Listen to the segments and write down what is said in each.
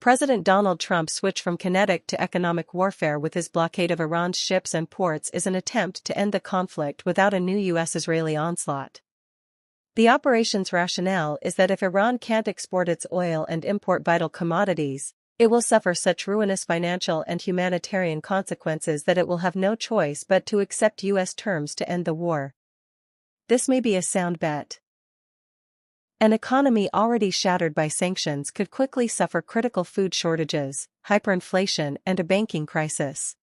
President Donald Trump switched from kinetic to economic warfare with his blockade of Iran's ships and ports is an attempt to end the conflict without a new U.S.-Israeli onslaught. The operation's rationale is that if Iran can't export its oil and import vital commodities, it will suffer such ruinous financial and humanitarian consequences that it will have no choice but to accept U.S. terms to end the war. This may be a sound bet. An economy already shattered by sanctions could quickly suffer critical food shortages, hyperinflation, and a banking crisis.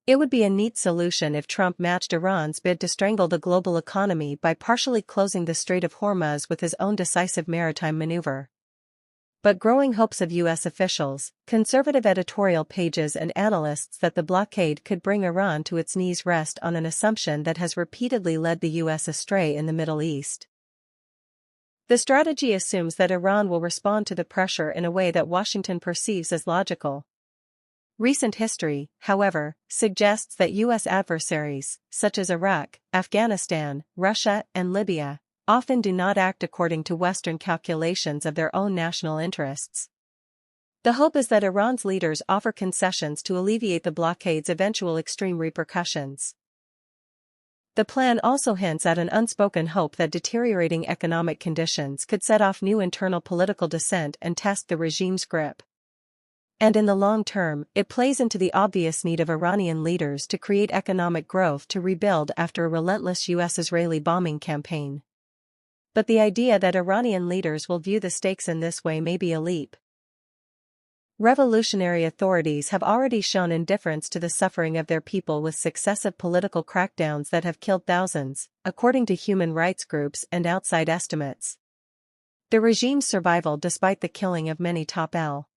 It would be a neat solution if Trump matched Iran's bid to strangle the global economy by partially closing the Strait of Hormuz with his own decisive maritime maneuver. But growing hopes of U.S. officials, conservative editorial pages and analysts that the blockade could bring Iran to its knees rest on an assumption that has repeatedly led the U.S. astray in the Middle East. The strategy assumes that Iran will respond to the pressure in a way that Washington perceives as logical. Recent history, however, suggests that U.S. adversaries, such as Iraq, Afghanistan, Russia, and Libya, often do not act according to Western calculations of their own national interests. The hope is that Iran's leaders offer concessions to alleviate the blockade's eventual extreme repercussions. The plan also hints at an unspoken hope that deteriorating economic conditions could set off new internal political dissent and test the regime's grip. And in the long term, it plays into the obvious need of Iranian leaders to create economic growth to rebuild after a relentless U.S.-Israeli bombing campaign. But the idea that Iranian leaders will view the stakes in this way may be a leap. Revolutionary authorities have already shown indifference to the suffering of their people with successive political crackdowns that have killed thousands, according to human rights groups and outside estimates. The regime's survival despite the killing of many top L.